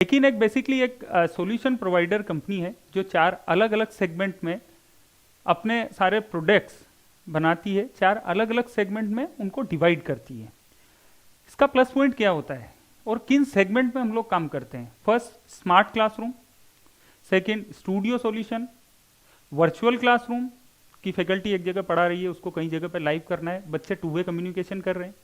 लेकिन एक बेसिकली एक सॉल्यूशन प्रोवाइडर कंपनी है जो 4 अलग अलग सेगमेंट में अपने सारे प्रोडक्ट्स बनाती है, 4 अलग अलग सेगमेंट में उनको डिवाइड करती है। इसका प्लस पॉइंट क्या होता है और किन सेगमेंट में हम लोग काम करते हैं? First, smart classroom. Second, studio solution. Virtual classroom की फैकल्टी एक जगह पढ़ा रही है, उसको कई जगह पे लाइव करना है, बच्चे टू वे कम्युनिकेशन कर रहे हैं।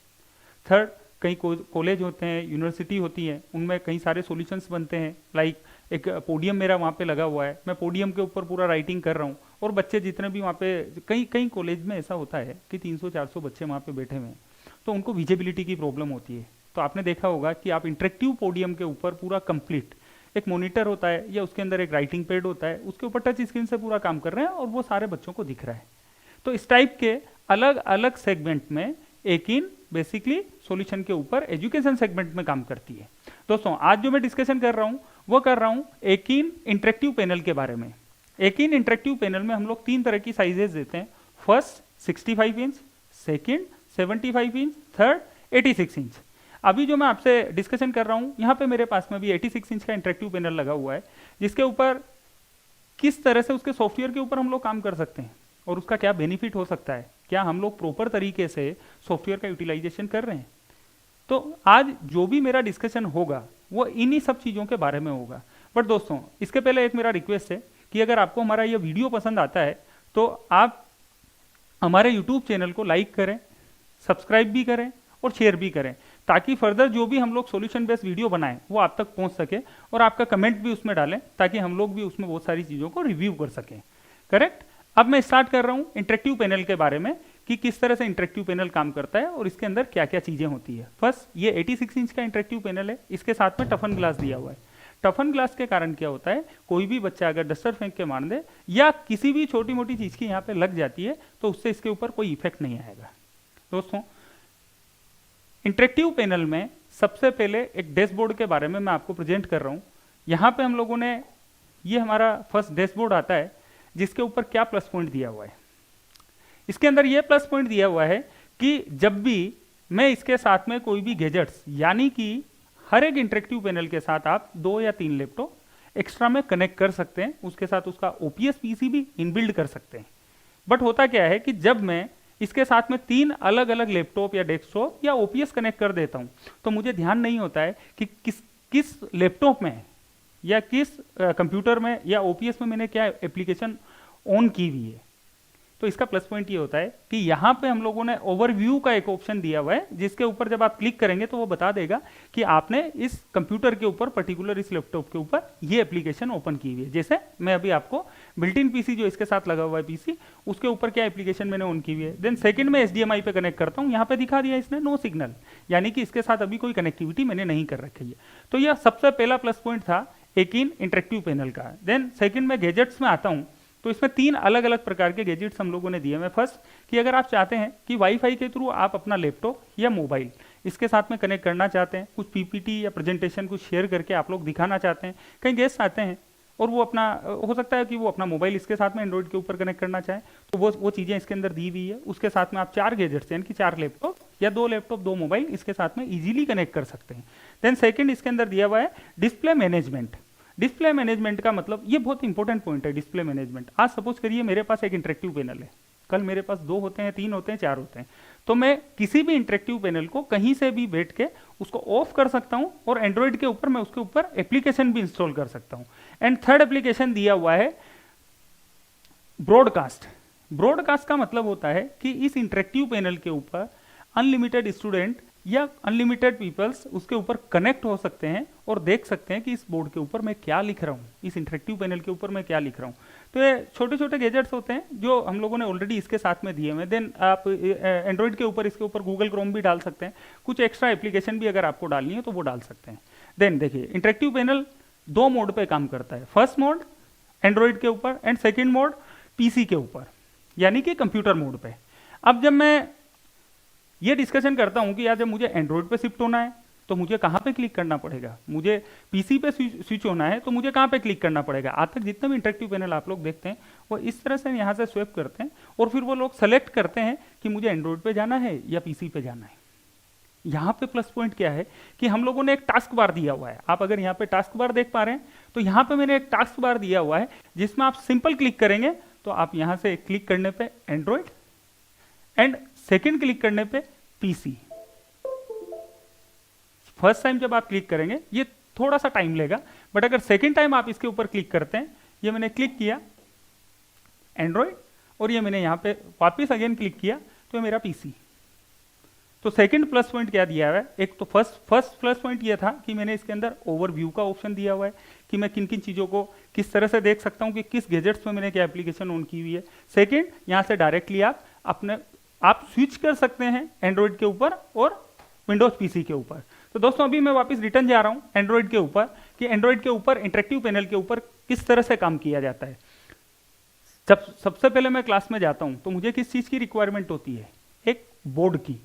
थर्ड, कई कॉलेज होते हैं, यूनिवर्सिटी होती है, उनमें कई सारे सॉल्यूशंस बनते हैं। लाइक एक पोडियम मेरा वहाँ पे लगा हुआ है, मैं पोडियम के ऊपर पूरा राइटिंग कर रहा हूँ और बच्चे जितने भी वहाँ पे, कई कई कॉलेज में ऐसा होता है कि 300-400 बच्चे वहाँ पे बैठे हुए हैं, तो उनको विजिबिलिटी की प्रॉब्लम होती है। तो आपने देखा होगा कि आप इंटरेक्टिव पोडियम के ऊपर पूरा कंप्लीट एक मॉनिटर होता है या उसके अंदर एक राइटिंग पैड होता है, उसके ऊपर टच स्क्रीन से पूरा काम कर रहे हैं और वो सारे बच्चों को दिख रहा है। तो इस टाइप के अलग अलग सेगमेंट में एकिन बेसिकली सॉल्यूशन के ऊपर एजुकेशन सेगमेंट में काम करती है। दोस्तों, आज जो मैं डिस्कशन कर रहा हूं वो कर रहा हूं एकिन इंटरेक्टिव पैनल के बारे में। एकिन इंटरेक्टिव पैनल में हम लोग 3 तरह की साइजेस देते हैं। First 65 inch, second 75 inch, third 86 inch. अभी जो मैं आपसे डिस्कशन कर रहा हूं, यहाँ पे मेरे पास में भी 86 इंच का इंटरेक्टिव पैनल लगा हुआ है, जिसके ऊपर किस तरह से उसके सॉफ्टवेयर के ऊपर हम लोग काम कर सकते हैं और उसका क्या बेनिफिट हो सकता है, क्या हम लोग प्रॉपर तरीके से सॉफ्टवेयर का यूटिलाइजेशन कर रहे हैं। तो आज जो भी मेरा डिस्कशन होगा वो इन्हीं सब चीज़ों के बारे में होगा। बट दोस्तों, इसके पहले एक मेरा रिक्वेस्ट है कि अगर आपको हमारा ये वीडियो पसंद आता है तो आप हमारे यूट्यूब चैनल को लाइक करें, सब्सक्राइब भी करें और शेयर भी करें, ताकि फर्दर जो भी हम लोग सॉल्यूशन बेस्ड वीडियो बनाएं वो आप तक पहुंच सके, और आपका कमेंट भी उसमें डालें ताकि हम लोग भी उसमें बहुत सारी चीज़ों को रिव्यू कर सकें। करेक्ट। अब मैं स्टार्ट कर रहा हूं इंटरेक्टिव पैनल के बारे में कि किस तरह से इंटरेक्टिव पैनल काम करता है और इसके अंदर क्या क्या चीजें होती है। फर्स्ट, ये 86 इंच का इंटरेक्टिव पैनल है, इसके साथ में टफन ग्लास दिया हुआ है। टफन ग्लास के कारण क्या होता है, कोई भी बच्चा अगर डस्टर फेंक के मार दे या किसी भी छोटी मोटी चीज की यहाँ पे लग जाती है तो उससे इसके ऊपर कोई इफेक्ट नहीं आएगा। दोस्तों, इंटरेक्टिव पैनल में सबसे पहले एक डैशबोर्ड के बारे में मैं आपको प्रेजेंट कर रहा हूँ। यहाँ पे हम लोगों ने, ये हमारा फर्स्ट डैशबोर्ड आता है, जिसके ऊपर क्या प्लस पॉइंट दिया हुआ है। इसके अंदर यह प्लस पॉइंट दिया हुआ है कि जब भी मैं इसके साथ में कोई भी गैजेट्स, यानी कि हर एक इंटरेक्टिव पैनल के साथ आप 2 या 3 लैपटॉप एक्स्ट्रा में कनेक्ट कर सकते हैं, उसके साथ उसका ओपीएस पीसी भी इनबिल्ड कर सकते हैं। बट होता क्या है कि जब मैं इसके साथ में 3 अलग अलग लैपटॉप या डेस्कटॉप या ओपीएस कनेक्ट कर देता हूं तो मुझे ध्यान नहीं होता है कि किस लैपटॉप में या किस कंप्यूटर में या ओपीएस में मैंने क्या एप्लीकेशन ऑन की हुई है। तो इसका प्लस पॉइंट ये होता है कि यहाँ पे हम लोगों ने ओवरव्यू का एक ऑप्शन दिया हुआ है, जिसके ऊपर जब आप क्लिक करेंगे तो वो बता देगा कि आपने इस कंप्यूटर के ऊपर, पर्टिकुलर इस लैपटॉप के ऊपर ये एप्लीकेशन ओपन की हुई है। जैसे मैं अभी आपको बिल्ट इन पीसी जो इसके साथ लगा हुआ है पीसी, उसके ऊपर क्या एप्लीकेशन मैंने ऑन की हुई है। देन सेकंड में एचडीएमआई पे कनेक्ट करता हूँ, यहाँ पे दिखा दिया इसने नो सिग्नल, यानी कि इसके साथ अभी कोई कनेक्टिविटी मैंने नहीं कर रखी है। तो यह सबसे पहला प्लस पॉइंट था एकिन इंटरेक्टिव पैनल का। देन सेकंड में गैजेट्स में आता हूँ, तो इसमें 3 अलग अलग प्रकार के गैजेट्स हम लोगों ने दिए हैं। फर्स्ट, कि अगर आप चाहते हैं कि वाईफाई के थ्रू आप अपना लैपटॉप या मोबाइल इसके साथ में कनेक्ट करना चाहते हैं, कुछ पीपीटी या प्रेजेंटेशन कुछ शेयर करके आप लोग दिखाना चाहते हैं, कई गेस्ट आते हैं और वो अपना, हो सकता है कि वो अपना मोबाइल इसके साथ में एंड्रॉइड के ऊपर कनेक्ट करना चाहें, तो वो चीज़ें इसके अंदर दी हुई है। उसके साथ में आप 4 गैजेट्स यानी कि 4 लैपटॉप या 2 लैपटॉप 2 मोबाइल इसके साथ में ईजिली कनेक्ट कर सकते हैं। देन सेकेंड, इसके अंदर दिया हुआ है डिस्प्ले मैनेजमेंट। डिस्प्ले मैनेजमेंट का मतलब, ये बहुत इंपॉर्टेंट पॉइंट है डिस्प्ले मैनेजमेंट। आज सपोज करिए मेरे पास एक इंटरेक्टिव पैनल है, कल मेरे पास 2 होते हैं, 3 होते हैं, 4 होते हैं, तो मैं किसी भी इंटरेक्टिव पैनल को कहीं से भी बैठ के उसको ऑफ कर सकता हूं और एंड्रॉइड के ऊपर मैं उसके ऊपर एप्लीकेशन भी इंस्टॉल कर सकता हूं। एंड थर्ड एप्लीकेशन दिया हुआ है ब्रॉडकास्ट। ब्रॉडकास्ट का मतलब होता है कि इस इंटरेक्टिव पैनल के ऊपर अनलिमिटेड स्टूडेंट या अनलिमिटेड पीपल्स उसके ऊपर कनेक्ट हो सकते हैं और देख सकते हैं कि इस बोर्ड के ऊपर मैं क्या लिख रहा हूँ, इस इंटरेक्टिव पैनल के ऊपर मैं क्या लिख रहा हूँ। तो ये छोटे छोटे गैजेट्स होते हैं जो हम लोगों ने ऑलरेडी इसके साथ में दिए हुए हैं। देन आप एंड्रॉइड के ऊपर इसके ऊपर गूगल क्रोम भी डाल सकते हैं, कुछ एक्स्ट्रा एप्लीकेशन भी अगर आपको डालनी है तो वो डाल सकते हैं। देन देखिए, इंटरेक्टिव पैनल 2 मोड पे काम करता है। फर्स्ट मोड एंड्रॉइड के ऊपर एंड सेकेंड मोड पीसी के ऊपर, यानी कि कंप्यूटर मोड पे। अब जब मैं ये डिस्कशन करता हूं कि यार जब मुझे एंड्रॉइड पे शिफ्ट होना है तो मुझे कहाँ पे क्लिक करना पड़ेगा, मुझे पीसी पे स्विच होना है तो मुझे कहाँ पे क्लिक करना पड़ेगा। आज तक जितने भी इंटरेक्टिव पैनल आप लोग देखते हैं वो इस तरह से यहाँ से स्वैप करते हैं और फिर वो लोग सेलेक्ट करते हैं कि मुझे एंड्रॉइड पे जाना है या पीसी पे जाना है। यहाँ पे प्लस पॉइंट क्या है कि हम लोगों ने एक टास्क बार दिया हुआ है। आप अगर यहाँ पे टास्क बार देख पा रहे हैं तो यहाँ पे मैंने एक टास्क बार दिया हुआ है जिसमें आप सिंपल क्लिक करेंगे तो आप यहाँ से क्लिक करने पे एंड्रॉइड एंड सेकंड क्लिक करने पे पीसी। फर्स्ट टाइम जब आप क्लिक करेंगे ये थोड़ा सा टाइम लेगा, बट अगर सेकंड टाइम आप इसके ऊपर क्लिक करते हैं, ये मैंने क्लिक किया एंड्रॉइड और ये मैंने यहाँ पे वापस अगेन क्लिक किया तो ये मेरा पीसी। तो सेकंड प्लस पॉइंट क्या दिया हुआ है, एक तो फर्स्ट प्लस पॉइंट ये था कि मैंने इसके अंदर ओवरव्यू का ऑप्शन दिया हुआ है कि मैं किन किन चीज़ों को किस तरह से देख सकता हूँ कि किस गैजेट्स में मैंने क्या एप्लीकेशन ऑन की हुई है। सेकंड, यहाँ से डायरेक्टली आप स्विच कर सकते हैं एंड्रॉइड के ऊपर और विंडोज पीसी के ऊपर। तो दोस्तों अभी मैं वापस रिटर्न जा रहा हूँ एंड्रॉइड के ऊपर कि एंड्रॉइड के ऊपर इंटरेक्टिव पैनल के ऊपर किस तरह से काम किया जाता है। जब सबसे पहले मैं क्लास में जाता हूं तो मुझे किस चीज की रिक्वायरमेंट होती है, एक बोर्ड की।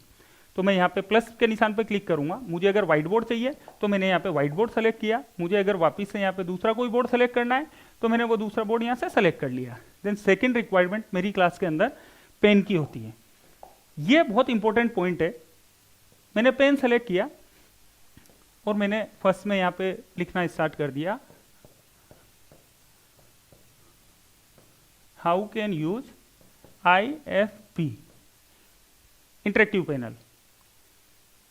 तो मैं यहाँ पे प्लस के निशान पे क्लिक करूंगा। मुझे अगर व्हाइट बोर्ड चाहिए तो मैंने यहाँ पे व्हाइट बोर्ड सेलेक्ट किया। मुझे अगर वापस से यहाँ पे दूसरा कोई बोर्ड सेलेक्ट करना है तो मैंने वो दूसरा बोर्ड यहाँ से सेलेक्ट कर लिया। देन सेकेंड रिक्वायरमेंट मेरी क्लास के अंदर पेन की होती है। ये बहुत इंपॉर्टेंट पॉइंट है। मैंने पेन सेलेक्ट किया और मैंने फर्स्ट में यहाँ पे लिखना स्टार्ट कर दिया, how can use IFP interactive panel.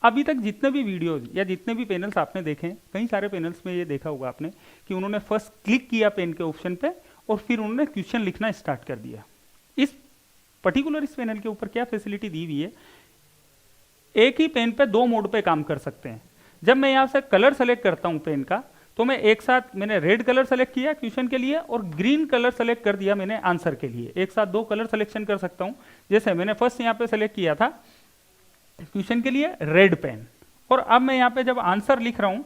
अभी तक जितने भी वीडियोज या जितने भी पैनल्स आपने देखे, कई सारे पैनल्स में ये देखा होगा आपने कि उन्होंने फर्स्ट क्लिक किया पेन के ऑप्शन पे और फिर उन्होंने क्वेश्चन लिखना स्टार्ट कर दिया। इस पर्टिकुलर इस पैनल के ऊपर क्या फैसिलिटी दी हुई है, एक ही पेन पे दो मोड पे काम कर सकते हैं। जब मैं यहाँ से कलर सेलेक्ट करता हूँ पेन का तो मैं एक साथ मैंने रेड कलर सेलेक्ट किया क्वेश्चन के लिए और ग्रीन कलर सेलेक्ट कर दिया मैंने आंसर के लिए। एक साथ दो कलर सिलेक्शन कर सकता हूँ। जैसे मैंने फर्स्ट यहाँ पे सेलेक्ट किया था क्वेश्चन के लिए रेड पेन, और अब मैं यहाँ पे जब आंसर लिख रहा हूं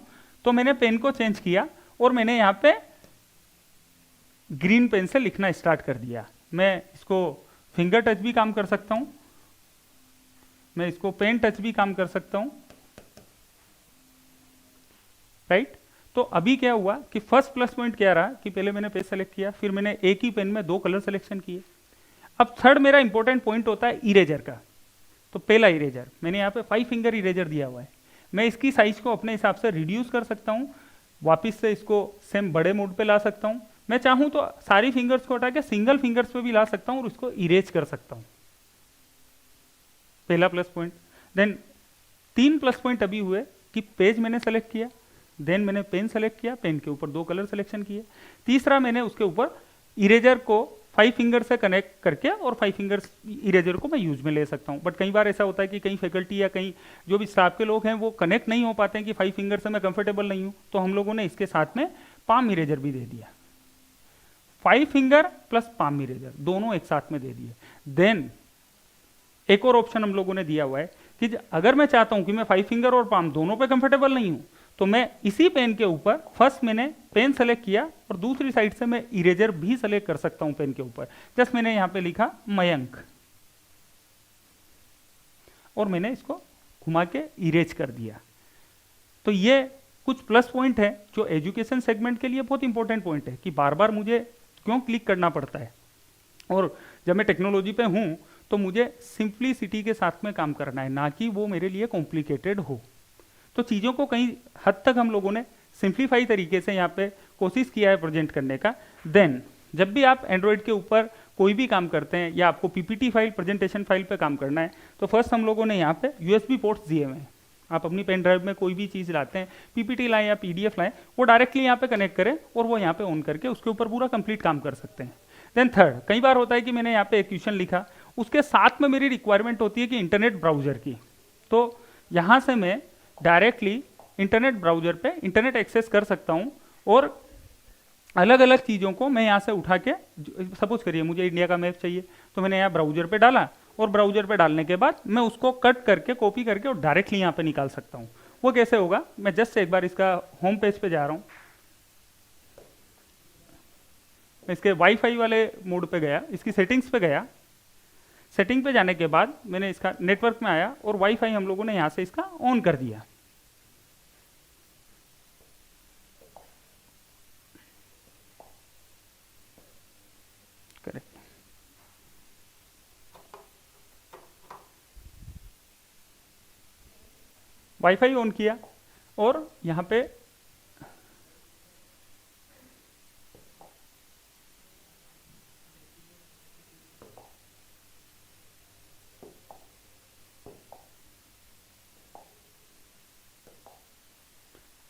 तो मैंने पेन को चेंज किया और मैंने यहाँ पे ग्रीन पेन से लिखना स्टार्ट कर दिया। मैं इसको फिंगर टच भी काम कर सकता हूं, मैं इसको पेन टच भी काम कर सकता हूं, राइट। तो अभी क्या हुआ कि फर्स्ट प्लस पॉइंट क्या रहा कि पहले मैंने पेज सेलेक्ट किया, फिर मैंने एक ही पेन में दो कलर सिलेक्शन किए। अब थर्ड मेरा इंपॉर्टेंट पॉइंट होता है इरेजर का। तो पहला इरेजर मैंने यहाँ पे 5 फिंगर इरेजर दिया हुआ है। मैं इसकी साइज को अपने हिसाब से रिड्यूस कर सकता हूँ, वापस से इसको सेम बड़े मोड पे ला सकता हूँ। मैं चाहूँ तो सारी फिंगर्स को हटा के सिंगल फिंगर्स पे भी ला सकता हूँ और उसको इरेज कर सकता हूँ। पहला plus point. Then 3 plus point अभी हुए कि पेज मैंने सेलेक्ट किया, देन मैंने पेन सेलेक्ट किया, पेन के ऊपर दो कलर सिलेक्शन किए। तीसरा मैंने उसके ऊपर इरेजर को 5 फिंगर से कनेक्ट करके और 5 फिंगर्स इरेजर को मैं यूज में ले सकता हूं। बट कई बार ऐसा होता है कि कई फैकल्टी या कई जो भी स्टाफ के लोग हैं वो कनेक्ट नहीं हो पाते हैं कि 5 फिंगर से मैं कंफर्टेबल नहीं हूं, तो हम लोगों ने इसके साथ में पाम इरेजर भी दे दिया। 5 फिंगर प्लस पाम इरेजर दोनों एक साथ में दे दिए। देन एक और ऑप्शन हम लोगों ने दिया हुआ है कि अगर मैं चाहता हूं कि मैं 5 फिंगर और पाम दोनों पे कंफर्टेबल नहीं हूं तो मैं इसी पेन के ऊपर फर्स्ट मैंने पेन सेलेक्ट किया और दूसरी साइड से मैं इरेजर भी सेलेक्ट कर सकता हूं पेन के ऊपर। जस्ट मैंने यहां पे लिखा मयंक और मैंने इसको घुमा के इरेज कर दिया। तो ये कुछ प्लस पॉइंट है जो एजुकेशन सेगमेंट के लिए बहुत इंपॉर्टेंट पॉइंट है कि बार बार मुझे क्यों क्लिक करना पड़ता है, और जब मैं टेक्नोलॉजी पे हूं तो मुझे सिंप्लिसिटी के साथ में काम करना है, ना कि वो मेरे लिए कॉम्प्लिकेटेड हो। तो चीज़ों को कई हद तक हम लोगों ने सिंप्लीफाई तरीके से यहाँ पे कोशिश किया है प्रेजेंट करने का। देन जब भी आप एंड्रॉयड के ऊपर कोई भी काम करते हैं या आपको पीपीटी फाइल प्रेजेंटेशन फाइल पे काम करना है तो फर्स्ट हम लोगों ने यहाँ पे यूएसबी पोर्ट्स दिए हुए हैं। आप अपनी पेन ड्राइव में कोई भी चीज़ लाते हैं, पीपीटी लाएं या पीडीएफ लाएं, वो डायरेक्टली यहाँ पे कनेक्ट करें और वो यहाँ पे ऑन करके उसके ऊपर पूरा कंप्लीट काम कर सकते हैं। देन थर्ड, कई बार होता है कि मैंने यहाँ पे एक क्वेश्चन लिखा, उसके साथ में मेरी रिक्वायरमेंट होती है कि इंटरनेट ब्राउजर की। तो यहाँ से मैं डायरेक्टली इंटरनेट ब्राउजर पे इंटरनेट एक्सेस कर सकता हूँ और अलग अलग चीज़ों को मैं यहाँ से उठा के, सपोज करिए मुझे इंडिया का मैप चाहिए तो मैंने यहाँ ब्राउजर पे डाला और ब्राउजर पे डालने के बाद मैं उसको कट करके कॉपी करके और डायरेक्टली यहाँ पे निकाल सकता हूँ। वो कैसे होगा, मैं जस्ट एक बार इसका होम पेज पे जा रहा हूँ, मैं इसके वाईफाई वाले मोड पे गया, इसकी सेटिंग्स पे गया। सेटिंग पे जाने के बाद मैंने इसका नेटवर्क में आया और वाईफाई हम लोगों ने यहाँ से इसका ऑन कर दिया। करेक्ट। वाईफाई ऑन किया और यहाँ पे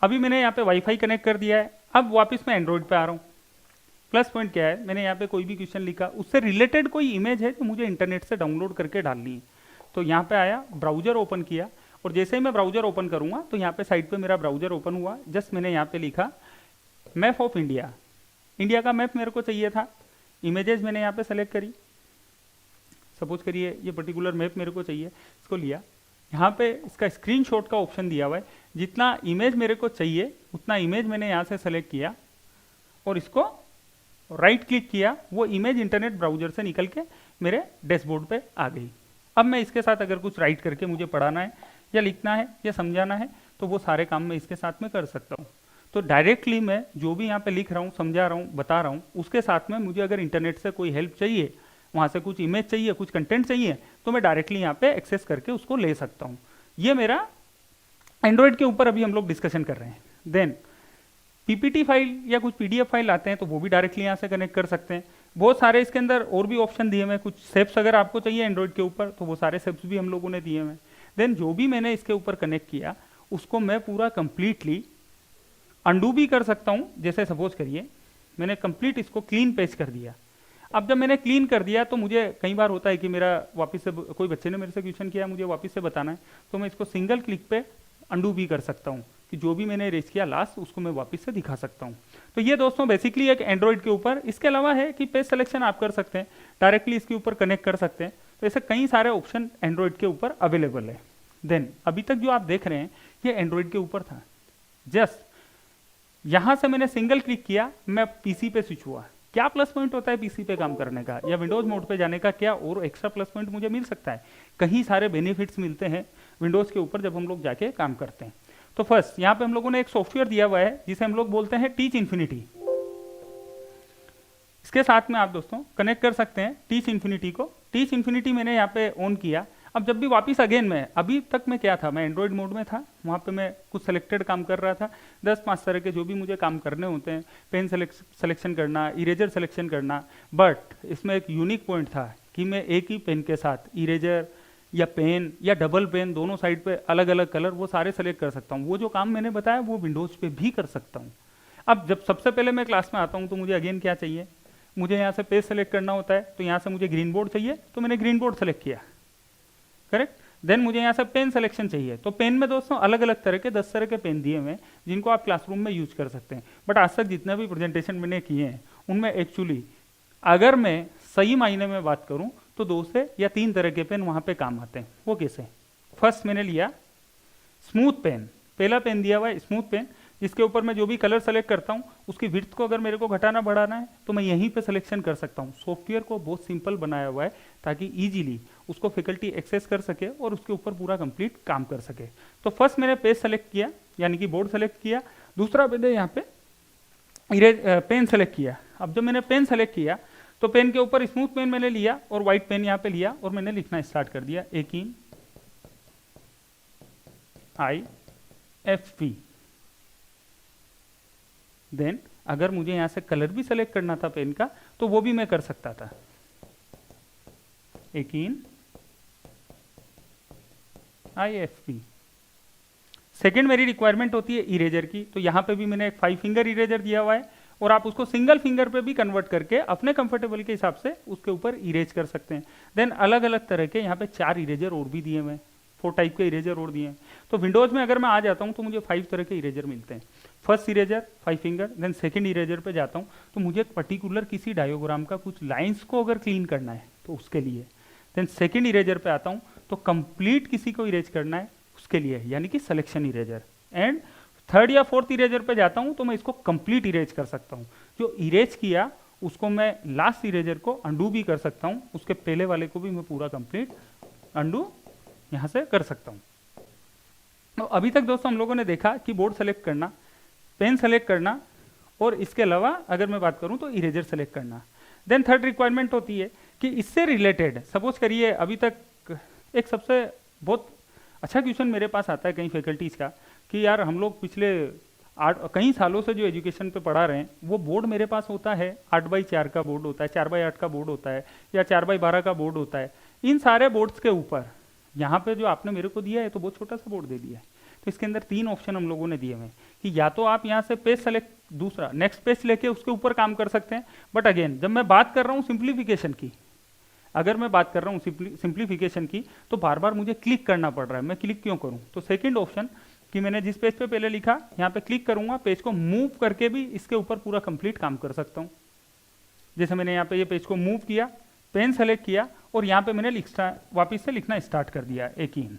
अभी मैंने यहाँ पे वाईफाई कनेक्ट कर दिया है। अब वापस मैं एंड्रॉइड पे आ रहा हूँ। प्लस पॉइंट क्या है, मैंने यहाँ पे कोई भी क्वेश्चन लिखा, उससे रिलेटेड कोई इमेज है जो मुझे इंटरनेट से डाउनलोड करके डालनी है, तो यहाँ पे आया, ब्राउजर ओपन किया, और जैसे ही मैं ब्राउजर ओपन करूंगा तो यहाँ पे साइड पे मेरा ब्राउजर ओपन हुआ। जस्ट मैंने यहाँ पे लिखा मैप ऑफ इंडिया, इंडिया का मैप मेरे को चाहिए था। इमेजेस मैंने यहाँ पे सेलेक्ट करी, सपोज करिए ये पर्टिकुलर मैप मेरे को चाहिए, इसको लिया। यहाँ पे इसका स्क्रीनशॉट का ऑप्शन दिया हुआ है, जितना इमेज मेरे को चाहिए उतना इमेज मैंने यहाँ से सेलेक्ट किया और इसको राइट क्लिक किया, वो इमेज इंटरनेट ब्राउजर से निकल के मेरे डैशबोर्ड पे आ गई। अब मैं इसके साथ अगर कुछ राइट करके मुझे पढ़ाना है या लिखना है या समझाना है तो वो सारे काम मैं इसके साथ में कर सकता हूँ। तो डायरेक्टली मैं जो भी यहाँ पे लिख रहा हूँ, समझा रहा हूँ, बता रहा हूँ, उसके साथ में मुझे अगर इंटरनेट से कोई हेल्प चाहिए, वहाँ से कुछ इमेज चाहिए, कुछ कंटेंट चाहिए, तो मैं डायरेक्टली यहाँ पे एक्सेस करके उसको ले सकता हूँ। ये मेरा एंड्रॉयड के ऊपर अभी हम लोग डिस्कशन कर रहे हैं। देन पीपीटी फाइल या कुछ पीडीएफ फाइल आते हैं तो वो भी डायरेक्टली यहाँ से कनेक्ट कर सकते हैं। बहुत सारे इसके अंदर और भी ऑप्शन दिए हुए, कुछ सेप्स अगर आपको चाहिए एंड्रॉयड के ऊपर तो वो सारे सेप्स भी हम लोगों ने दिए हुए हैं। देन जो भी मैंने इसके ऊपर कनेक्ट किया उसको मैं पूरा कंप्लीटली अंडू भी कर सकता हूँ। जैसे सपोज करिए मैंने कंप्लीट इसको क्लीन पेज कर दिया। अब जब मैंने क्लीन कर दिया तो मुझे कई बार होता है कि मेरा वापस से कोई बच्चे ने मेरे से क्वेश्चन किया, मुझे वापस से बताना है, तो मैं इसको सिंगल क्लिक पे अंडू भी कर सकता हूँ कि जो भी मैंने इरेज किया लास्ट उसको मैं वापस से दिखा सकता हूँ। तो ये दोस्तों बेसिकली एक एंड्रॉइड के ऊपर। इसके अलावा है कि पेज सिलेक्शन आप कर सकते हैं, डायरेक्टली इसके ऊपर कनेक्ट कर सकते हैं। तो ऐसे कई सारे ऑप्शन एंड्रॉइड के ऊपर अवेलेबल है। देन अभी तक जो आप देख रहे हैं ये एंड्रॉइड के ऊपर था। जस्ट यहां से मैंने सिंगल क्लिक किया, मैं पीसी पे स्विच हुआ। क्या प्लस पॉइंट होता है पीसी पे काम करने का या विंडोज मोड पे जाने का, क्या और एक्स्ट्रा प्लस पॉइंट मुझे मिल सकता है? कई सारे बेनिफिट्स मिलते हैं विंडोज के ऊपर जब हम लोग जाके काम करते हैं। तो फर्स्ट यहाँ पे हम लोगों ने एक सॉफ्टवेयर दिया हुआ है जिसे हम लोग बोलते हैं टीच इन्फिनिटी। इसके साथ में आप दोस्तों कनेक्ट कर सकते हैं टीच इन्फिनिटी को। टीच इन्फिनिटी मैंने यहाँ पे ऑन किया। अब जब भी वापस अगेन मैं, अभी तक मैं क्या था, मैं एंड्रॉइड मोड में था, वहाँ पे मैं कुछ सेलेक्टेड काम कर रहा था। 10-5 तरह के जो भी मुझे काम करने होते हैं, पेन सिलेक्शन करना, इरेजर सिलेक्शन करना। बट इसमें एक यूनिक पॉइंट था कि मैं एक ही पेन के साथ इरेजर या पेन या डबल पेन दोनों साइड पे अलग अलग कलर वो सारे सेलेक्ट कर सकता हूँ। वो जो काम मैंने बताया वो विंडोज पे भी कर सकता हूँ। अब जब सबसे पहले मैं क्लास में आता हूँ तो मुझे अगेन क्या चाहिए, मुझे यहाँ से पेज सेलेक्ट करना होता है। तो यहाँ से मुझे ग्रीन बोर्ड चाहिए तो मैंने ग्रीन बोर्ड सेलेक्ट किया, करेक्ट। देन मुझे यहाँ से पेन सिलेक्शन चाहिए, तो पेन में दोस्तों अलग अलग तरह के 10 तरह के पेन दिए हुए हैं जिनको आप क्लासरूम में यूज कर सकते हैं। बट आज तक जितने भी प्रेजेंटेशन मैंने किए हैं उनमें एक्चुअली अगर मैं सही मायने में बात करूं तो 2 से या 3 तरह के पेन वहां पे काम आते हैं। वो कैसे? फर्स्ट मैंने लिया स्मूथ पेन, पहला पेन दिया हुआ है स्मूथ पेन, जिसके ऊपर मैं जो भी कलर सेलेक्ट करता हूँ उसकी विड्थ को अगर मेरे को घटाना बढ़ाना है तो मैं यहीं पे सिलेक्शन कर सकता हूँ। सॉफ्टवेयर को बहुत सिंपल बनाया हुआ है ताकि इजीली उसको फैकल्टी एक्सेस कर सके और उसके ऊपर पूरा कंप्लीट काम कर सके। तो फर्स्ट मैंने पेज सेलेक्ट किया यानी कि बोर्ड सेलेक्ट किया। दूसरा मैंने यहाँ पे पेन सेलेक्ट किया। अब जब मैंने पेन सेलेक्ट किया तो पेन के ऊपर स्मूथ पेन मैंने लिया और व्हाइट पेन यहाँ पे लिया और मैंने लिखना स्टार्ट कर दिया एकीन IFP। देन अगर मुझे यहां से कलर भी सेलेक्ट करना था पेन का तो वो भी मैं कर सकता था, एकीन IFP। सेकेंड मेरी रिक्वायरमेंट होती है इरेजर की, तो यहां पे भी मैंने एक 5 फिंगर इरेजर दिया हुआ है और आप उसको सिंगल फिंगर पे भी कन्वर्ट करके अपने कंफर्टेबल के हिसाब से उसके ऊपर इरेज कर सकते हैं। देन अलग अलग तरह के यहाँ पे 4 इरेजर और भी दिए हुए हैं, 4 टाइप के इरेजर और दिए हैं। तो विंडोज में अगर मैं आ जाता हूँ तो मुझे 5 तरह के इरेजर मिलते हैं। First eraser 5 finger, then second eraser पे जाता हूँ तो मुझे पर्टिकुलर किसी डायोग्राम का कुछ लाइंस को अगर क्लीन करना है तो उसके लिए। देन सेकंड इरेजर पे आता हूँ तो कंप्लीट किसी को इरेज करना है उसके लिए, यानी कि सिलेक्शन इरेजर। एंड थर्ड या फोर्थ इरेजर पे जाता हूँ तो मैं इसको कंप्लीट इरेज कर सकता हूँ। जो इरेज किया उसको मैं लास्ट इरेजर को अंडू भी कर सकता हूँ, उसके पहले वाले को भी मैं पूरा कंप्लीट अंडू यहाँ से कर सकता हूँ। तो अभी तक दोस्तों हम लोगों ने देखा कि बोर्ड सेलेक्ट करना, पेन सेलेक्ट करना और इसके अलावा अगर मैं बात करूं तो इरेजर सेलेक्ट करना। देन थर्ड रिक्वायरमेंट होती है कि इससे रिलेटेड सपोज करिए अभी तक एक सबसे बहुत अच्छा क्वेश्चन मेरे पास आता है कई फैकल्टीज़ का कि यार हम लोग पिछले कई सालों से जो एजुकेशन पे पढ़ा रहे हैं वो बोर्ड मेरे पास होता है 8x4 का बोर्ड होता है, 4x8 का बोर्ड होता है, या 4x12 का बोर्ड होता है। इन सारे बोर्ड्स के ऊपर यहाँ पे जो आपने मेरे को दिया है तो बहुत छोटा सा बोर्ड दे दिया है। तो इसके अंदर 3 ऑप्शन हम लोगों ने दिए हुए हैं कि या तो आप यहाँ से पेज सेलेक्ट, दूसरा नेक्स्ट पेज लेके उसके ऊपर काम कर सकते हैं। बट अगेन जब मैं बात कर रहा हूँ सिंप्लीफिकेशन की, अगर मैं बात कर रहा हूँ सिंप्लीफिकेशन की, तो बार बार मुझे क्लिक करना पड़ रहा है। मैं क्लिक क्यों करूँ? तो सेकंड ऑप्शन कि मैंने जिस पेज पे पहले लिखा यहाँ पे क्लिक करूंगा, पेज को मूव करके भी इसके ऊपर पूरा कंप्लीट काम कर सकता हूँ। जैसे मैंने यहाँ पे ये पेज को मूव किया, पेन सेलेक्ट किया और यहाँ पे मैंने वापिस से लिखना स्टार्ट कर दिया एक ही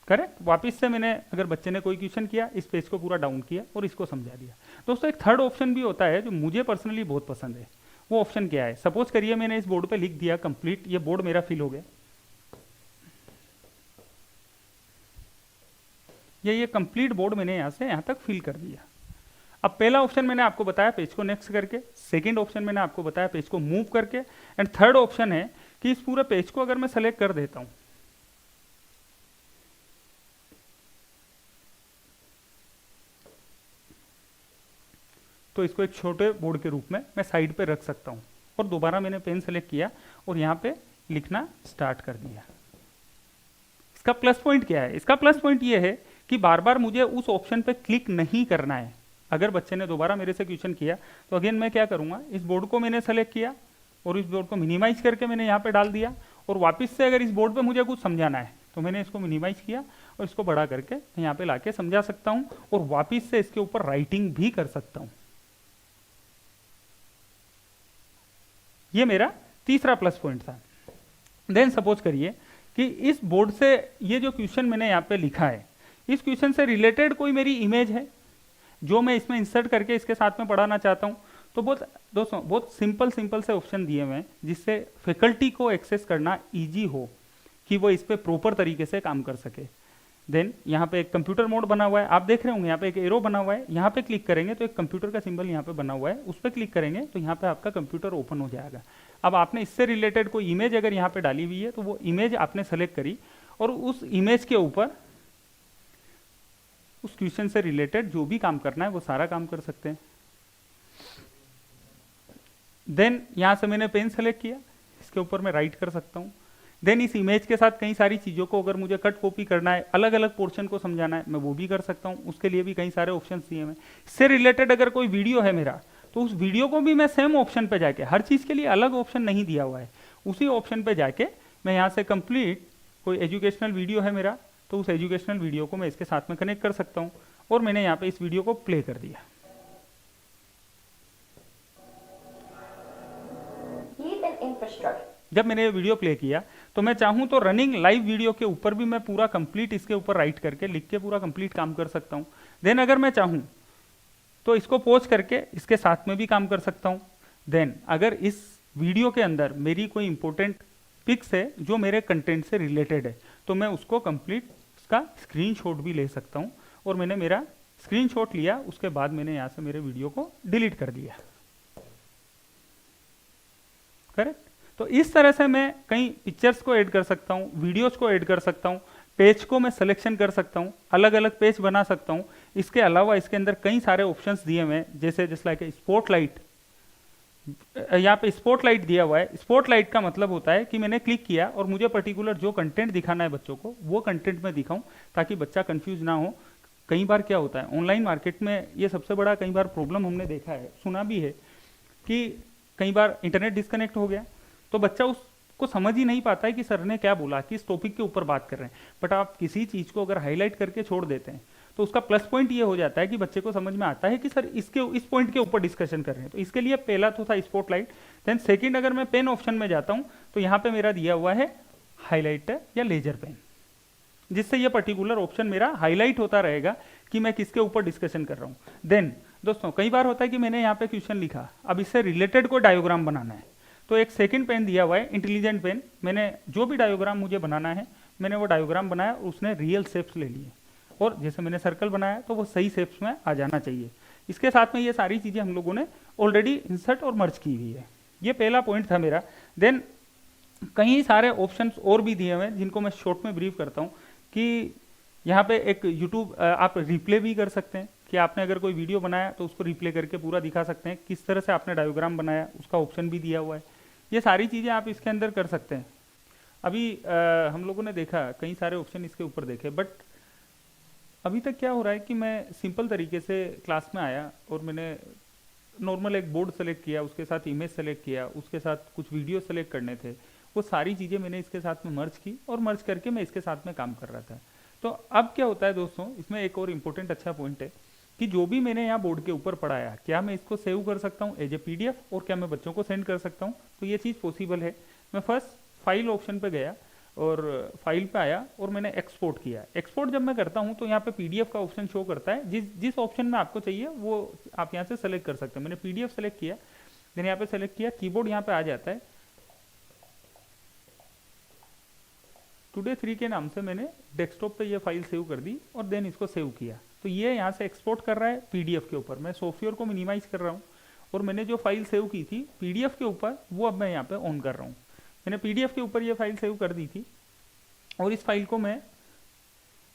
करेक्ट। वापिस से मैंने, अगर बच्चे ने कोई क्वेश्चन किया, इस पेज को पूरा डाउन किया और इसको समझा दिया। दोस्तों एक थर्ड ऑप्शन भी होता है जो मुझे पर्सनली बहुत पसंद है। वो ऑप्शन क्या है? सपोज करिए मैंने इस बोर्ड पे लिख दिया कंप्लीट, ये बोर्ड मेरा फिल हो गया, ये कंप्लीट बोर्ड मैंने यहाँ से यहाँ तक फिल कर दिया। अब पहला ऑप्शन मैंने आपको बताया पेज को नेक्स्ट करके, सेकंड ऑप्शन मैंने आपको बताया पेज को मूव करके, एंड थर्ड ऑप्शन है कि इस पूरे पेज को अगर मैं सेलेक्ट कर देता हूं तो इसको एक छोटे बोर्ड के रूप में मैं साइड पे रख सकता हूं। और दोबारा मैंने पेन सेलेक्ट किया और यहाँ पे लिखना स्टार्ट कर दिया। इसका प्लस पॉइंट क्या है? इसका प्लस पॉइंट ये है कि बार बार मुझे उस ऑप्शन पे क्लिक नहीं करना है। अगर बच्चे ने दोबारा मेरे से क्वेश्चन किया तो अगेन मैं क्या करूंगा, इस बोर्ड को मैंने सेलेक्ट किया और इस बोर्ड को मिनिमाइज करके मैंने यहाँ पे डाल दिया, और वापस से अगर इस बोर्ड पे मुझे कुछ समझाना है तो मैंने इसको मिनिमाइज किया और इसको बड़ा करके यहाँ पे लाके समझा सकता हूँ, और वापिस से इसके ऊपर राइटिंग भी कर सकता हूँ। ये मेरा तीसरा प्लस पॉइंट था। देन सपोज करिए कि इस बोर्ड से ये जो क्वेश्चन मैंने यहाँ पे लिखा है, इस क्वेश्चन से रिलेटेड कोई मेरी इमेज है जो मैं इसमें इंसर्ट करके इसके साथ में पढ़ाना चाहता हूँ। तो दोस्तों बहुत सिंपल से ऑप्शन दिए हुए हैं जिससे फैकल्टी को एक्सेस करना इजी हो कि वो इस पर प्रॉपर तरीके से काम कर सके। देन यहाँ पे एक कंप्यूटर मोड बना हुआ है, आप देख रहे होंगे यहाँ पे एक एरो बना हुआ है, यहाँ पे क्लिक करेंगे तो एक कंप्यूटर का सिंबल यहाँ पे बना हुआ है, उस पर क्लिक करेंगे तो यहाँ पे आपका कंप्यूटर ओपन हो जाएगा। अब आपने इससे रिलेटेड कोई इमेज अगर यहाँ पे डाली हुई है तो वो इमेज आपने सेलेक्ट करी और उस इमेज के ऊपर उस क्वेश्चन से रिलेटेड जो भी काम करना है वो सारा काम कर सकते हैं। देन यहां से मैंने पेन सेलेक्ट किया, इसके ऊपर मैं राइट कर सकता हूं। देन इस इमेज के साथ कई सारी चीजों को अगर मुझे कट कॉपी करना है, अलग अलग पोर्शन को समझाना है, मैं वो भी कर सकता हूं। उसके लिए भी कई सारे ऑप्शन दिए हैं। इससे रिलेटेड अगर कोई वीडियो है मेरा तो उस वीडियो को भी मैं सेम ऑप्शन पे जाके, हर चीज के लिए अलग ऑप्शन नहीं दिया हुआ है, उसी ऑप्शन पे जाके मैं यहाँ से कंप्लीट कोई एजुकेशनल वीडियो है मेरा तो उस एजुकेशनल वीडियो को मैं इसके साथ में कनेक्ट कर सकता हूं। और मैंने यहाँ पे इस वीडियो को प्ले कर दिया। जब मैंने ये वीडियो प्ले किया तो मैं चाहूं तो रनिंग लाइव वीडियो के ऊपर भी मैं पूरा कंप्लीट इसके ऊपर राइट करके लिख के पूरा कंप्लीट काम कर सकता हूं। देन अगर मैं चाहूं तो इसको पॉज करके इसके साथ में भी काम कर सकता हूं। देन अगर इस वीडियो के अंदर मेरी कोई इंपॉर्टेंट पिक्स है जो मेरे कंटेंट से रिलेटेड है तो मैं उसको कंप्लीट उसका स्क्रीनशॉट भी ले सकता हूं। और मैंने मेरा स्क्रीनशॉट लिया, उसके बाद मैंने यहां से मेरे वीडियो को डिलीट कर दिया। करेक्ट। तो इस तरह से मैं कई पिक्चर्स को ऐड कर सकता हूं, वीडियोस को ऐड कर सकता हूं, पेज को मैं सिलेक्शन कर सकता हूं, अलग अलग पेज बना सकता हूं। इसके अलावा इसके अंदर कई सारे ऑप्शंस दिए हुए हैं, जैसे जस्ट लाइक स्पॉटलाइट। यहाँ पे स्पॉटलाइट दिया हुआ है। स्पॉटलाइट का मतलब होता है कि मैंने क्लिक किया और मुझे पर्टिकुलर जो कंटेंट दिखाना है बच्चों को वो कंटेंट में दिखाऊं ताकि बच्चा कंफ्यूज ना हो। कई बार क्या होता है ऑनलाइन मार्केट में, ये सबसे बड़ा कई बार प्रॉब्लम हमने देखा है, सुना भी है कि कई बार इंटरनेट डिस्कनेक्ट हो गया तो बच्चा उसको समझ ही नहीं पाता है कि सर ने क्या बोला, किस टॉपिक के ऊपर बात कर रहे हैं। बट आप किसी चीज को अगर हाईलाइट करके छोड़ देते हैं तो उसका प्लस पॉइंट ये हो जाता है कि बच्चे को समझ में आता है कि सर इस पॉइंट के ऊपर डिस्कशन कर रहे हैं। तो इसके लिए पहला तो था स्पॉटलाइट। देन सेकंड अगर मैं पेन ऑप्शन में जाता हूं तो यहाँ पे मेरा दिया हुआ है हाईलाइटर या लेजर पेन, जिससे ये पर्टिकुलर ऑप्शन मेरा हाईलाइट होता रहेगा कि मैं किसके ऊपर डिस्कशन कर रहा हूँ। देन दोस्तों कई बार होता है कि मैंने यहाँ पे क्वेश्चन लिखा, अब इससे रिलेटेड कोई डायोग्राम बनाना है तो एक सेकंड पेन दिया हुआ है इंटेलिजेंट पेन। मैंने जो भी डायोग्राम मुझे बनाना है मैंने वो डायोग्राम बनाया, उसने रियल शेप्स ले लिए और जैसे मैंने सर्कल बनाया तो वो सही शेप्स में आ जाना चाहिए। इसके साथ में ये सारी चीजें हम लोगों ने ऑलरेडी इंसर्ट और मर्ज की हुई है। ये पहला पॉइंट था मेरा। देन कई सारे ऑप्शंस और भी दिए हुए हैं जिनको मैं शॉर्ट में ब्रीफ करता हूँ कि यहाँ पे एक यूट्यूब आप रिप्ले भी कर सकते हैं कि आपने अगर कोई वीडियो बनाया तो उसको रिप्ले करके पूरा दिखा सकते हैं, किस तरह से आपने डायोग्राम बनाया उसका ऑप्शन भी दिया हुआ है। ये सारी चीज़ें आप इसके अंदर कर सकते हैं। अभी हम लोगों ने देखा कई सारे ऑप्शन इसके ऊपर देखे, बट अभी तक क्या हो रहा है कि मैं सिंपल तरीके से क्लास में आया और मैंने नॉर्मल एक बोर्ड सेलेक्ट किया, उसके साथ इमेज सेलेक्ट किया, उसके साथ कुछ वीडियो सेलेक्ट करने थे, वो सारी चीज़ें मैंने इसके साथ में मर्ज की और मर्ज करके मैं इसके साथ में काम कर रहा था। तो अब क्या होता है दोस्तों, इसमें एक और इम्पोर्टेंट अच्छा पॉइंट है कि जो भी मैंने यहाँ बोर्ड के ऊपर पढ़ाया, क्या मैं इसको सेव कर सकता हूँ एज ए पीडीएफ और क्या मैं बच्चों को सेंड कर सकता हूँ? तो ये चीज़ पॉसिबल है। मैं फर्स्ट फाइल ऑप्शन पे गया और फाइल पे आया और मैंने एक्सपोर्ट किया। एक्सपोर्ट जब मैं करता हूँ तो यहाँ पे पीडीएफ का ऑप्शन शो करता है, जिस जिस ऑप्शन में आपको चाहिए वो आप यहाँ से सेलेक्ट कर सकते हैं। मैंने पीडीएफ सेलेक्ट किया, देन यहाँ पे सेलेक्ट किया, कीबोर्ड यहाँ पे आ जाता है, टुडे 3 के नाम से मैंने डेस्कटॉप पे ये फाइल सेव कर दी और देन इसको सेव किया। तो ये यहाँ से एक्सपोर्ट कर रहा है पीडीएफ के ऊपर। मैं सॉफ्टवेयर को मिनिमाइज कर रहा हूँ और मैंने जो फाइल सेव की थी पीडीएफ के ऊपर वो अब मैं यहाँ पे ऑन कर रहा हूँ। मैंने पीडीएफ के ऊपर ये फाइल सेव कर दी थी और इस फाइल को मैं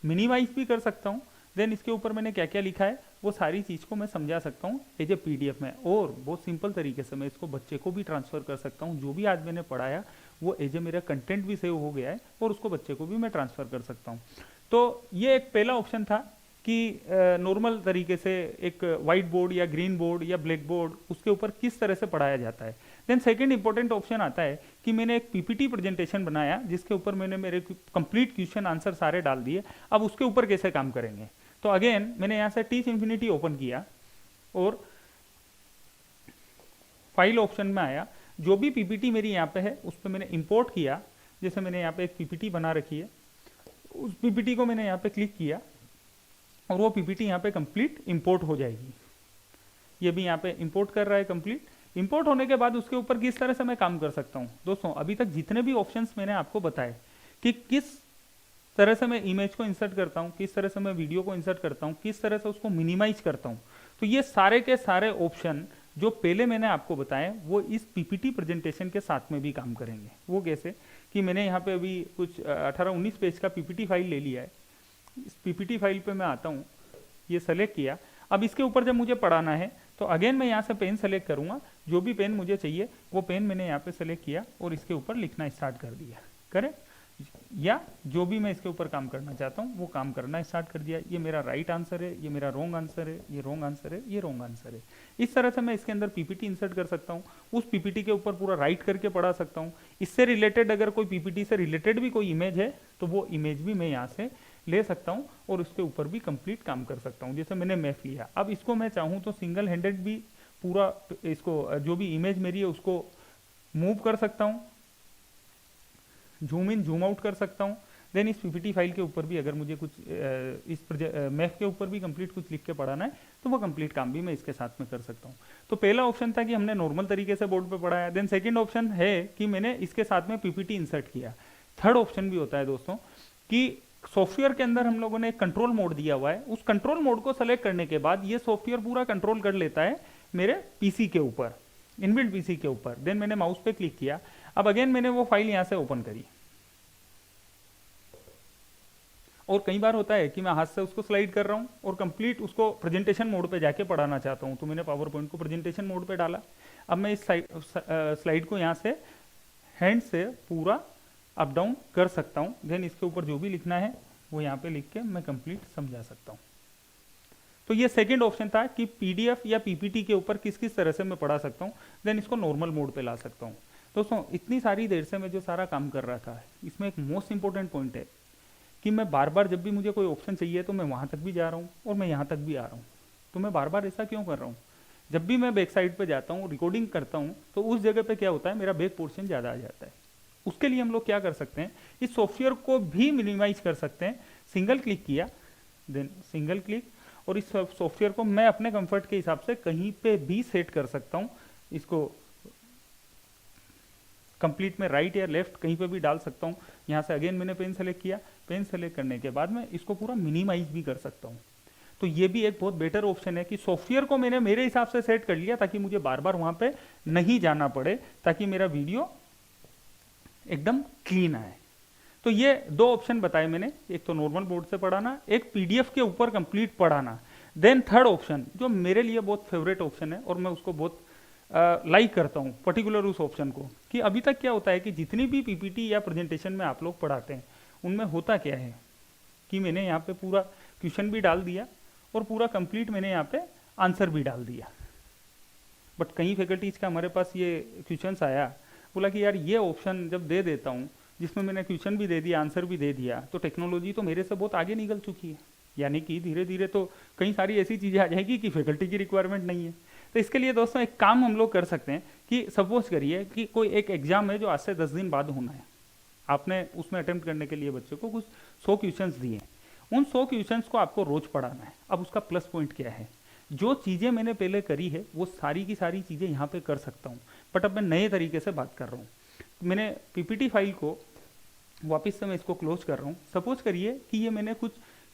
मिनिमाइज भी कर सकता हूँ। देन इसके ऊपर मैंने क्या क्या लिखा है वो सारी चीज़ को मैं समझा सकता हूँ एज ए पीडीएफ में, और बहुत सिंपल तरीके से मैं इसको बच्चे को भी ट्रांसफ़र कर सकता हूँ। जो भी आज मैंने पढ़ाया वो एज ए मेरा कंटेंट भी सेव हो गया है और उसको बच्चे को भी मैं ट्रांसफ़र कर सकता हूँ। तो ये एक पहला ऑप्शन था कि नॉर्मल तरीके से एक वाइट बोर्ड या ग्रीन बोर्ड या ब्लैक बोर्ड उसके ऊपर किस तरह से पढ़ाया जाता है। देन सेकंड इंपॉर्टेंट ऑप्शन आता है कि मैंने एक पीपीटी प्रेजेंटेशन बनाया जिसके ऊपर मैंने मेरे कंप्लीट क्वेश्चन आंसर सारे डाल दिए, अब उसके ऊपर कैसे काम करेंगे। तो अगेन मैंने यहाँ से टीच इन्फिनिटी ओपन किया और फाइल ऑप्शन में आया, जो भी पीपीटी मेरी यहाँ पे है उस पर मैंने इंपोर्ट किया। जैसे मैंने यहाँ पे एक पीपीटी बना रखी है, उस पीपीटी को मैंने यहाँ पे क्लिक किया और वो पीपीटी यहाँ पे कंप्लीट इंपोर्ट हो जाएगी। ये भी यहाँ पे इंपोर्ट कर रहा है कंप्लीट। इंपोर्ट होने के बाद उसके ऊपर किस तरह से मैं काम कर सकता हूँ दोस्तों, अभी तक जितने भी ऑप्शंस मैंने आपको बताए कि किस तरह से मैं इमेज को इंसर्ट करता हूँ, किस तरह से मैं वीडियो को इंसर्ट करता हूँ, किस तरह से उसको मिनिमाइज करता हूँ, तो ये सारे के सारे ऑप्शन जो पहले मैंने आपको बताए वो इस पीपीटी प्रेजेंटेशन के साथ में भी काम करेंगे। वो कैसे कि मैंने यहाँ पे अभी कुछ 18-19 पेज का पीपीटी फाइल ले लिया है। इस पीपीटी फाइल पे मैं आता हूँ, ये सेलेक्ट किया। अब इसके ऊपर जब मुझे पढ़ाना है तो अगेन मैं यहाँ से पेन सेलेक्ट करूँगा, जो भी पेन मुझे चाहिए वो पेन मैंने यहाँ पे सेलेक्ट किया और इसके ऊपर लिखना स्टार्ट कर दिया। करेक्ट, या जो भी मैं इसके ऊपर काम करना चाहता हूँ वो काम करना स्टार्ट कर दिया। ये मेरा राइट आंसर है, ये मेरा रॉन्ग आंसर है, ये रॉन्ग आंसर है, ये रॉन्ग आंसर है। इस तरह से मैं इसके अंदर पीपीटी इंसर्ट कर सकता हूँ, उस पीपीटी के ऊपर पूरा राइट करके पढ़ा सकता हूँ। इससे रिलेटेड अगर कोई पीपीटी से रिलेटेड भी कोई इमेज है तो वो इमेज भी मैं यहाँ से ले सकता हूँ और उसके ऊपर भी कंप्लीट काम कर सकता हूँ। जैसे मैंने मैप लिया, अब इसको मैं चाहूँ तो सिंगल हैंडेड भी पूरा इसको जो भी इमेज मेरी है उसको मूव कर सकता हूँ, जूम इन जूम आउट कर सकता हूँ। देन इस पीपीटी फाइल के ऊपर भी अगर मुझे कुछ इस मैप के ऊपर भी कंप्लीट कुछ लिख के पढ़ाना है तो वो कंप्लीट काम भी मैं इसके साथ में कर सकता हूँ। तो पहला ऑप्शन था कि हमने नॉर्मल तरीके से बोर्ड पे पढ़ाया। देन सेकंड ऑप्शन है कि मैंने इसके साथ में पीपीटी इंसर्ट किया। थर्ड ऑप्शन भी होता है दोस्तों कि सॉफ्टवेयर के अंदर हम लोगों ने एक कंट्रोल मोड दिया हुआ है, उस कंट्रोल मोड को सेलेक्ट करने के बाद ये सॉफ्टवेयर पूरा कंट्रोल कर लेता है मेरे पीसी के ऊपर, इनबिल्ट पीसी के ऊपर। देन मैंने माउस पे क्लिक किया, अब अगेन मैंने वो फाइल यहाँ से ओपन करी। और कई बार होता है कि मैं हाथ से उसको स्लाइड कर रहा हूँ और कंप्लीट उसको प्रेजेंटेशन मोड पे जाके पढ़ाना चाहता हूँ, तो मैंने पावर पॉइंट को प्रेजेंटेशन मोड पे डाला। अब मैं इस स्लाइड को यहाँ से हैंड से पूरा अप डाउन कर सकता हूँ। देन इसके ऊपर जो भी लिखना है वो यहाँ पे लिख के मैं कंप्लीट समझा सकता हूँ। तो ये सेकंड ऑप्शन था कि पीडीएफ या पीपीटी के ऊपर किस किस तरह से मैं पढ़ा सकता हूँ, देन इसको नॉर्मल मोड पे ला सकता हूँ। दोस्तों इतनी सारी देर से मैं जो सारा काम कर रहा था, इसमें एक मोस्ट इंपॉर्टेंट पॉइंट है कि मैं बार बार जब भी मुझे कोई ऑप्शन चाहिए तो मैं वहाँ तक भी जा रहा हूँ और मैं यहाँ तक भी आ रहा हूँ। तो मैं बार बार ऐसा क्यों कर रहा हूँ? जब भी मैं बैक साइड पे जाता हूँ, रिकॉर्डिंग करता हूँ, तो उस जगह पे क्या होता है, मेरा बैक पोर्शन ज़्यादा आ जाता है। उसके लिए हम लोग क्या कर सकते हैं, इस सॉफ्टवेयर को भी मिनिमाइज कर सकते हैं। सिंगल क्लिक किया, देन सिंगल क्लिक, और इस सॉफ्टवेयर को मैं अपने कंफर्ट के हिसाब से कहीं पे भी सेट कर सकता हूँ। इसको कंप्लीट में राइट या लेफ्ट कहीं पे भी डाल सकता हूँ। यहाँ से अगेन मैंने पेन सेलेक्ट किया, पेन सेलेक्ट करने के बाद मैं इसको पूरा मिनिमाइज भी कर सकता हूँ। तो ये भी एक बहुत बेटर ऑप्शन है कि सॉफ्टवेयर को मैंने मेरे हिसाब से सेट कर लिया ताकि मुझे बार बार वहाँ पे नहीं जाना पड़े, ताकि मेरा वीडियो एकदम क्लीन आए। तो ये दो ऑप्शन बताए मैंने, एक तो नॉर्मल बोर्ड से पढ़ाना, एक पीडीएफ के ऊपर कंप्लीट पढ़ाना। देन थर्ड ऑप्शन जो मेरे लिए बहुत फेवरेट ऑप्शन है और मैं उसको बहुत लाइक करता हूँ पर्टिकुलर उस ऑप्शन को, कि अभी तक क्या होता है कि जितनी भी पीपीटी या प्रेजेंटेशन में आप लोग पढ़ाते हैं उनमें होता क्या है कि मैंने यहाँ पे पूरा क्वेश्चन भी डाल दिया और पूरा कंप्लीट मैंने यहाँ पे आंसर भी डाल दिया। बट कई फैकल्टीज़ का हमारे पास ये क्वेश्चंस आया, बोला कि यार ये ऑप्शन जब दे देता हूँ जिसमें मैंने क्वेश्चन भी दे दिया आंसर भी दे दिया, तो टेक्नोलॉजी तो मेरे से बहुत आगे निकल चुकी है, यानी कि धीरे धीरे तो कई सारी ऐसी चीज़ें आ जाएगी कि फैकल्टी की रिक्वायरमेंट नहीं है। तो इसके लिए दोस्तों एक काम हम लोग कर सकते हैं कि सपोज करिए कि कोई एक एग्जाम है जो आज से 10 दिन बाद होना है, आपने उसमें अटेम्प्ट करने के लिए बच्चे को कुछ 100 क्वेश्चंस दिए, उन 100 क्वेश्चंस को आपको रोज पढ़ाना है। अब उसका प्लस पॉइंट क्या है, जो चीज़ें मैंने पहले करी है वो सारी की सारी चीज़ें यहाँ पे कर सकता हूँ, बट अब मैं नए तरीके से बात कर रहा हूँ। मैंने पीपीटी फाइल को वापस से मैं इसको क्लोज कर रहा हूँ। सपोज करिए कि ये मैंने कुछ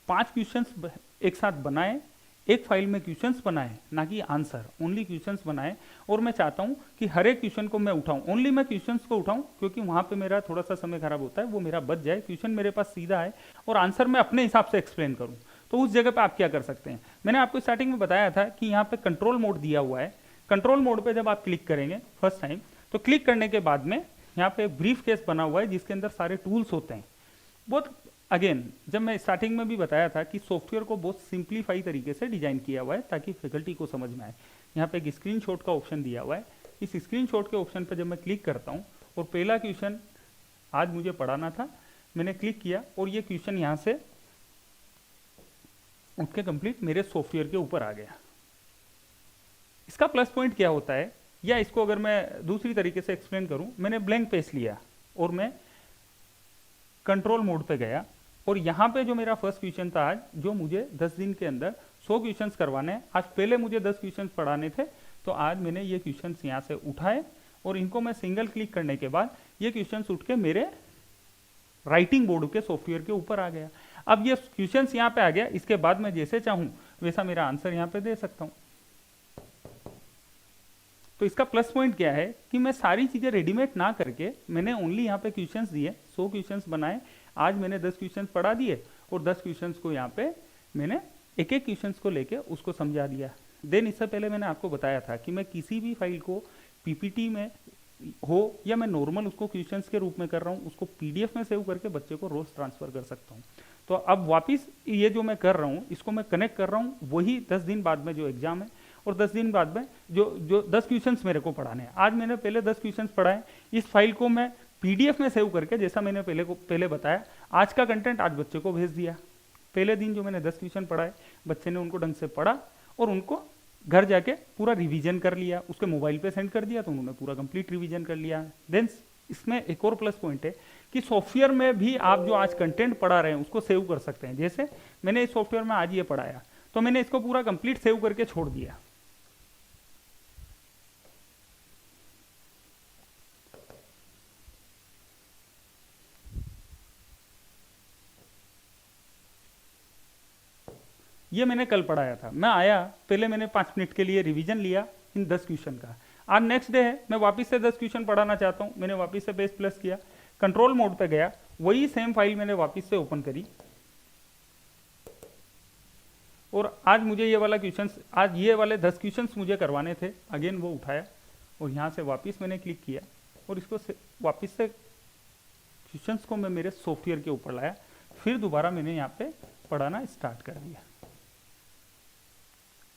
5 क्वेश्चंस एक साथ बनाए, एक फाइल में क्वेश्चंस बनाए, ना कि आंसर, ओनली क्वेश्चंस बनाए, और मैं चाहता हूँ कि हर एक क्वेश्चन को मैं उठाऊँ, ओनली मैं क्वेश्चंस को उठाऊँ, क्योंकि वहाँ पे मेरा थोड़ा सा समय खराब होता है, वो मेरा बच जाए, क्वेश्चन मेरे पास सीधा है और आंसर मैं अपने हिसाब से एक्सप्लेन करूँ। तो उस जगह पे आप क्या कर सकते हैं, मैंने आपको स्टार्टिंग में बताया था कि यहाँ पे कंट्रोल मोड दिया हुआ है। कंट्रोल मोड पे जब आप क्लिक करेंगे फर्स्ट टाइम, तो क्लिक करने के बाद में यहाँ पे ब्रीफ केस बना हुआ है जिसके अंदर सारे टूल्स होते हैं। बहुत अगेन, जब मैं स्टार्टिंग में भी बताया था कि सॉफ्टवेयर को बहुत सिंप्लीफाई तरीके से डिजाइन किया हुआ है ताकि फैकल्टी को समझ में आए। यहाँ पे एक स्क्रीनशॉट का ऑप्शन दिया हुआ है, इस स्क्रीनशॉट के ऑप्शन पर जब मैं क्लिक करता हूँ और पहला क्वेश्चन आज मुझे पढ़ाना था, मैंने क्लिक किया और ये क्वेश्चन यहाँ से उठ के कंप्लीट मेरे सॉफ्टवेयर के ऊपर आ गया। इसका प्लस पॉइंट क्या होता है, या इसको अगर मैं दूसरी तरीके से एक्सप्लेन करूं, मैंने ब्लैंक पेज लिया और मैं कंट्रोल मोड पे गया और यहाँ पे जो मेरा फर्स्ट क्वेश्चन था आज, जो मुझे 10 दिन के अंदर 100 क्वेश्चंस करवाने हैं, आज पहले मुझे 10 क्वेश्चंस पढ़ाने थे, तो आज मैंने ये क्वेश्चंस यहाँ से उठाए और इनको मैं सिंगल क्लिक करने के बाद ये क्वेश्चंस उठ के मेरे राइटिंग बोर्ड के सॉफ्टवेयर के ऊपर आ गया। अब ये क्वेश्चंस यहाँ पे आ गया, इसके बाद मैं जैसे चाहूँ वैसा मेरा आंसर यहाँ पे दे सकता हूँ। तो इसका प्लस पॉइंट क्या है कि मैं सारी चीज़ें रेडीमेड ना करके मैंने ओनली यहाँ पे क्वेश्चंस दिए, 100 क्वेश्चंस बनाए, आज मैंने 10 क्वेश्चंस पढ़ा दिए और 10 क्वेश्चंस को यहाँ पे मैंने एक एक क्वेश्चंस को लेके उसको समझा दिया। देन इससे पहले मैंने आपको बताया था कि मैं किसी भी फाइल को पीपीटी में हो या मैं नॉर्मल उसको क्वेश्चंस के रूप में कर रहा हूँ, उसको पीडीएफ में सेव करके बच्चे को रोज ट्रांसफर कर सकता हूँ। तो अब वापिस ये जो मैं कर रहा हूँ इसको मैं कनेक्ट कर रहा हूँ वही 10 दिन बाद में जो एग्जाम है, और 10 दिन बाद में जो 10 क्वेश्चंस मेरे को पढ़ाने हैं। आज मैंने पहले 10 क्वेश्चंस पढ़ाए, इस फाइल को मैं पीडीएफ में सेव करके, जैसा मैंने पहले बताया, आज का कंटेंट आज बच्चे को भेज दिया। पहले दिन जो मैंने 10 क्वेश्चन पढ़ाए, बच्चे ने उनको ढंग से पढ़ा और उनको घर जाके पूरा रिवीजन कर लिया, उसके मोबाइल पे सेंड कर दिया तो उन्होंने पूरा कंप्लीट रिवीजन कर लिया। देन इसमें एक और प्लस पॉइंट है कि सॉफ्टवेयर में भी आप जो आज कंटेंट पढ़ा रहे हैं उसको सेव कर सकते हैं। जैसे मैंने इस सॉफ्टवेयर में आज ये पढ़ाया तो मैंने इसको पूरा कंप्लीट सेव करके छोड़ दिया। ये मैंने कल पढ़ाया था, मैं आया पहले मैंने 5 मिनट के लिए रिवीजन लिया इन 10 क्वेश्चन का। आज नेक्स्ट डे है, मैं वापस से 10 क्वेश्चन पढ़ाना चाहता हूँ, मैंने वापस से पेज प्लस किया, कंट्रोल मोड पे गया, वही सेम फाइल मैंने वापस से ओपन करी और आज मुझे ये वाला क्वेश्चन, आज ये वाले 10 क्वेश्चन मुझे करवाने थे, अगेन वो उठाया और यहाँ से वापस मैंने क्लिक किया और इसको वापस से क्वेश्चंस को मैं मेरे सॉफ्टवेयर के ऊपर लाया, फिर दोबारा मैंने यहाँ पे पढ़ाना स्टार्ट कर दिया।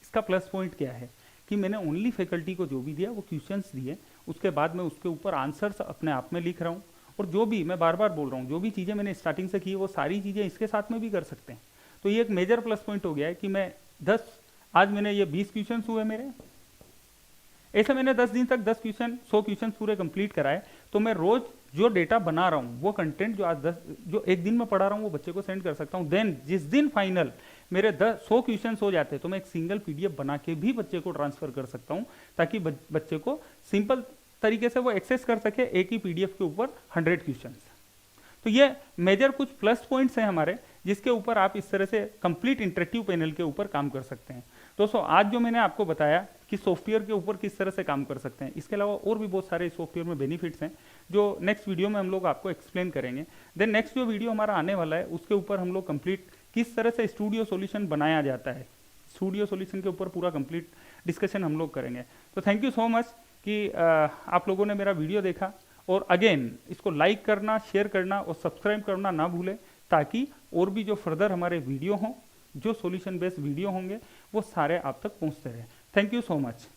इसका प्लस पॉइंट क्या है कि मैंने ओनली फैकल्टी को जो भी दिया वो क्वेश्चंस दिए, उसके बाद मैं उसके ऊपर आंसर्स अपने आप में लिख रहा हूँ, और जो भी मैं बार बार बोल रहा हूँ जो भी चीज़ें मैंने स्टार्टिंग से की वो सारी चीज़ें इसके साथ में भी कर सकते हैं। तो ये एक मेजर प्लस पॉइंट हो गया है कि मैं 10, आज मैंने ये 20 क्वेश्चन हुए मेरे, ऐसे मैंने 10 दिन तक 10 क्वेश्चन 100 क्वेश्चन पूरे कंप्लीट कराए। तो मैं रोज जो डेटा बना रहा हूँ वो कंटेंट जो आज 10 जो एक दिन में पढ़ा रहा हूँ वो बच्चे को सेंड कर सकता हूँ। देन जिस दिन फाइनल मेरे 100 क्वेश्चन हो जाते हैं तो मैं एक सिंगल पीडीएफ बना के भी बच्चे को ट्रांसफर कर सकता हूँ ताकि बच्चे को सिंपल तरीके से वो एक्सेस कर सके एक ही पीडीएफ के ऊपर 100 क्वेश्चन। तो ये मेजर कुछ प्लस पॉइंट्स हैं हमारे जिसके ऊपर आप इस तरह से कंप्लीट इंटरेक्टिव पैनल के ऊपर काम कर सकते हैं। दोस्तों आज जो मैंने आपको बताया कि सॉफ्टवेयर के ऊपर किस तरह से काम कर सकते हैं। इसके अलावा और भी बहुत सारे सॉफ्टवेयर में बेनिफिट्स हैं जो नेक्स्ट वीडियो में हम लोग आपको एक्सप्लेन करेंगे। देन नेक्स्ट जो वीडियो हमारा आने वाला है उसके ऊपर हम लोग कंप्लीट किस तरह से स्टूडियो सॉल्यूशन बनाया जाता है, स्टूडियो सॉल्यूशन के ऊपर पूरा कंप्लीट डिस्कशन हम लोग करेंगे। तो थैंक यू सो मच कि आप लोगों ने मेरा वीडियो देखा, और अगेन इसको लाइक करना, शेयर करना और सब्सक्राइब करना ना भूलें, ताकि और भी जो फर्दर हमारे वीडियो हों, जो सॉल्यूशन बेस्ड वीडियो होंगे, वो सारे आप तक पहुंचते रहे। Thank you so much.